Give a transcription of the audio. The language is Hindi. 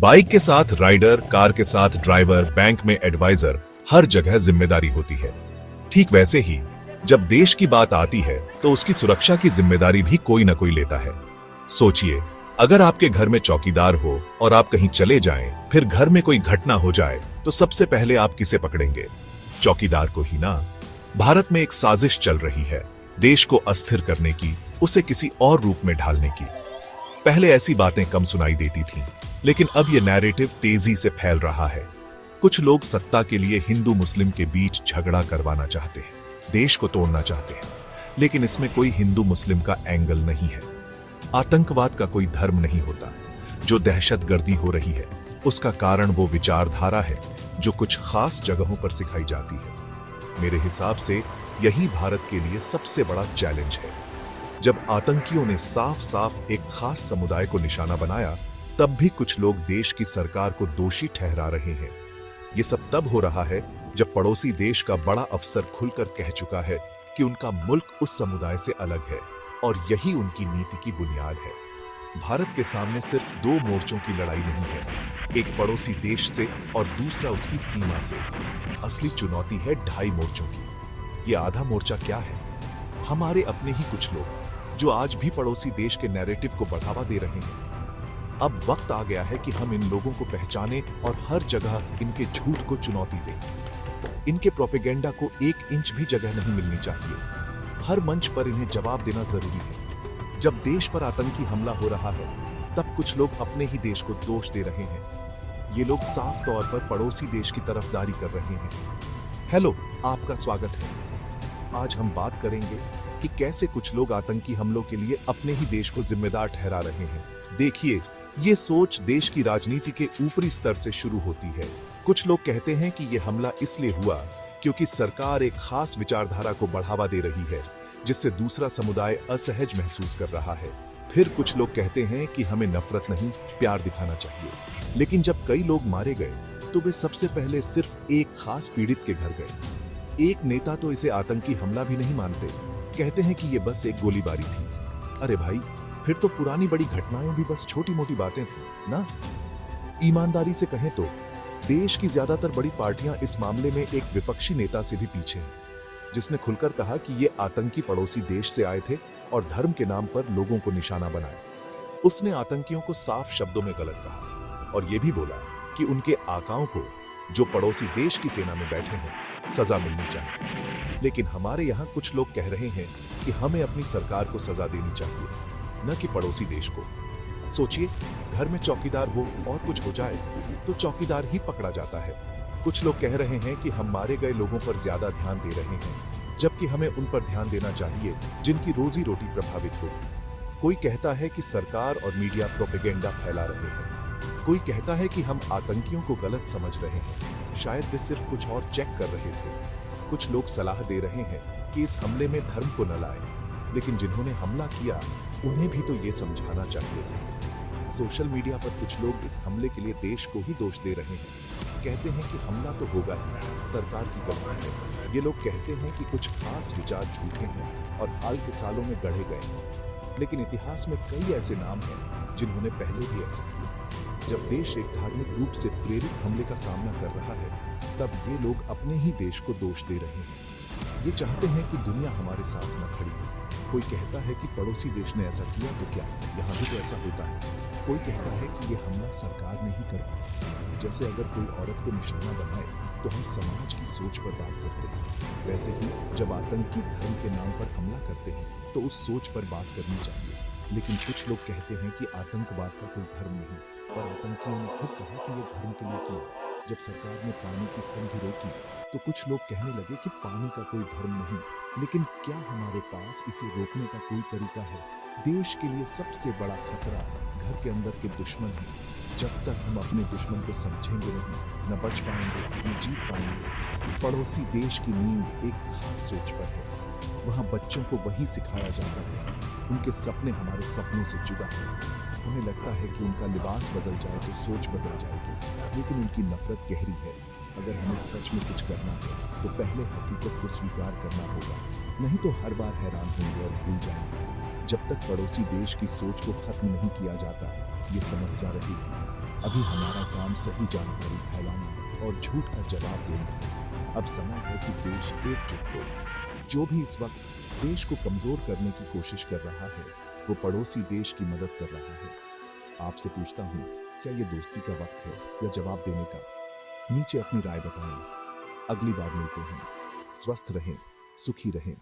बाइक के साथ राइडर, कार के साथ ड्राइवर, बैंक में एडवाइजर, हर जगह जिम्मेदारी होती है। ठीक वैसे ही जब देश की बात आती है तो उसकी सुरक्षा की जिम्मेदारी भी कोई ना कोई लेता है। सोचिए, अगर आपके घर में चौकीदार हो और आप कहीं चले जाएं, फिर घर में कोई घटना हो जाए तो सबसे पहले आप किसे पकड़ेंगे? चौकीदार को ही ना। भारत में एक साजिश चल रही है, देश को अस्थिर करने की, उसे किसी और रूप में ढालने की। पहले ऐसी बातें कम सुनाई देती थीं, लेकिन अब यह नैरेटिव तेजी से फैल रहा है। कुछ लोग सत्ता के लिए हिंदू मुस्लिम के बीच झगड़ा करवाना चाहते हैं, देश को तोड़ना चाहते हैं, लेकिन इसमें कोई हिंदू मुस्लिम का एंगल नहीं है। आतंकवाद का कोई धर्म नहीं होता। जो दहशतगर्दी हो रही है उसका कारण वो विचारधारा है जो कुछ खास जगहों पर सिखाई जाती है। मेरे हिसाब से यही भारत के लिए सबसे बड़ा चैलेंज है। जब आतंकियों ने साफ साफ एक खास समुदाय को निशाना बनाया, तब भी कुछ लोग देश की सरकार को दोषी ठहरा रहे हैं। ये सब तब हो रहा है जब पड़ोसी देश का बड़ा अफसर खुलकर कह चुका है कि उनका मुल्क उस समुदाय से अलग है और यही उनकी नीति की बुनियाद है। भारत के सामने सिर्फ दो मोर्चों की लड़ाई नहीं है, एक पड़ोसी देश से और दूसरा उसकी सीमा से। असली चुनौती है ढाई मोर्चों की। ये आधा मोर्चा क्या है? हमारे अपने ही कुछ लोग जो आज भी पड़ोसी देश के नैरेटिव को बढ़ावा दे रहे हैं। अब वक्त आ गया है कि हम इन लोगों को पहचानें और हर जगह इनके झूठ को चुनौती दें। इनके प्रोपेगेंडा को 1 इंच भी जगह नहीं मिलनी चाहिए। हर मंच पर इन्हें जवाब देना जरूरी है। जब देश पर आतंकी हमला हो रहा है, तब कुछ लोग अपने ही देश को दोष दे रहे हैं। ये लोग साफ तौर पर पड़ोसी देश की तरफदारी कर रहे हैं। हेलो, आपका स्वागत है। आज हम बात करेंगे कि कैसे कुछ लोग आतंकी हमलों के लिए अपने ही देश को जिम्मेदार ठहरा रहे हैं। देखिए, ये सोच देश की राजनीति के ऊपरी स्तर से शुरू होती है। कुछ लोग कहते हैं कि यह हमला इसलिए हुआ क्योंकि सरकार एक खास विचारधारा को बढ़ावा दे रही है, जिससे दूसरा समुदाय असहज महसूस कर रहा है। फिर कुछ लोग कहते हैं कि हमें नफरत नहीं, प्यार दिखाना चाहिए। लेकिन जब कई लोग मारे गए, तो वे सबसे पहले सिर्फ एक खास पीड़ित के घर गए। एक नेता तो इसे आतंकी हमला भी नहीं मानते, कहते हैं कि यह बस एक गोलीबारी थी। अरे भाई, फिर तो पुरानी बड़ी घटनाएं भी बस छोटी मोटी बातें थी ना। ईमानदारी से कहें तो देश की ज्यादातर बड़ी पार्टियां इस मामले में एक विपक्षी नेता से भी पीछे हैं, जिसने खुलकर कहा कि ये आतंकी पड़ोसी देश से आए थे और धर्म के नाम पर लोगों को निशाना बनाया। उसने आतंकियों को साफ शब्दों में गलत कहा और यह भी बोला कि उनके आकाओं को, जो पड़ोसी देश की सेना में बैठे हैं, सजा मिलनी चाहिए। लेकिन हमारे यहाँ कुछ लोग कह रहे हैं कि हमें अपनी सरकार को सजा देनी चाहिए, न कि पड़ोसी देश को। सोचिए, घर में चौकीदार हो और कुछ हो जाए तो चौकीदार ही पकड़ा जाता है। कुछ लोग कह रहे हैं कि हम मारे गए लोगों पर ज्यादा ध्यान दे रहे हैं, जबकि हमें उन पर ध्यान देना चाहिए जिनकी रोजी रोटी प्रभावित हो। कोई कहता है कि सरकार और मीडिया प्रोपेगेंडा फैला रहे हैं। कोई कहता है कि हम आतंकियों को गलत समझ रहे हैं, शायद वे सिर्फ कुछ और चेक कर रहे थे। कुछ लोग सलाह दे रहे हैं कि इस हमले में धर्म को न लाएं, लेकिन जिन्होंने हमला किया उन्हें भी तो ये समझाना चाहिए था। सोशल मीडिया पर कुछ लोग इस हमले के लिए देश को ही दोष दे रहे हैं। कहते हैं कि हमला तो होगा ही, सरकार की गलती है। ये लोग कहते हैं कि कुछ खास विचार झूठे हैं और हाल के सालों में गढ़े गए हैं। लेकिन इतिहास में कई ऐसे नाम हैं जिन्होंने पहले भी ऐसा किया। जब देश एक धार्मिक रूप से प्रेरित हमले का सामना कर रहा है, तब ये लोग अपने ही देश को दोष दे रहे हैं। ये चाहते हैं कि दुनिया हमारे साथ न खड़ी हो। कोई कहता है कि पड़ोसी देश ने ऐसा किया तो क्या यहाँ भी तो ऐसा होता है। कोई कहता है कि यह हमला सरकार ने ही करवाया। जैसे अगर कोई औरत को निशाना बनाए तो हम समाज की सोच पर बात करते हैं, वैसे ही जब आतंकी धर्म के नाम पर हमला करते हैं तो उस सोच पर बात करनी चाहिए। लेकिन कुछ लोग कहते हैं कि आतंकवाद का कोई धर्म नहीं, और आतंकियों ने खुद कहा कि यह धर्म के लिए किया। जब सरकार ने पानी की संधि रोकी तो कुछ लोग कहने लगे कि पानी का कोई धर्म नहीं। लेकिन क्या हमारे पास इसे रोकने का कोई तरीका है? देश के लिए सबसे बड़ा खतरा घर के अंदर के दुश्मन हैं। जब तक हम अपने दुश्मन को समझेंगे नहीं, न बच पाएंगे, न जीत पाएंगे। पड़ोसी देश की नींव एक खास सोच पर है। वहाँ बच्चों को वही सिखाया जाता है। उनके सपने हमारे सपनों से जुदा है। उन्हें लगता है कि उनका लिबास बदल जाए तो सोच बदल जाएगी, लेकिन उनकी नफरत गहरी है। अगर हमें सच में कुछ करना है तो पहले हकीकत को स्वीकार करना होगा, नहीं तो हर बार हैरान होंगे और भूल जाएंगे। जब तक पड़ोसी देश की सोच को खत्म नहीं किया जाता, ये समस्या रहेगी। अभी हमारा काम सही जानकारी फैलाना और झूठ का जवाब देना है। अब समय है कि देश एकजुट हो। जो भी इस वक्त देश को कमजोर करने की कोशिश कर रहा है, वो पड़ोसी देश की मदद कर रहा है। आपसे पूछता हूँ, क्या ये दोस्ती का वक्त है या जवाब देने का? नीचे अपनी राय बताएं। अगली बार मिलते हैं। स्वस्थ रहें, सुखी रहें।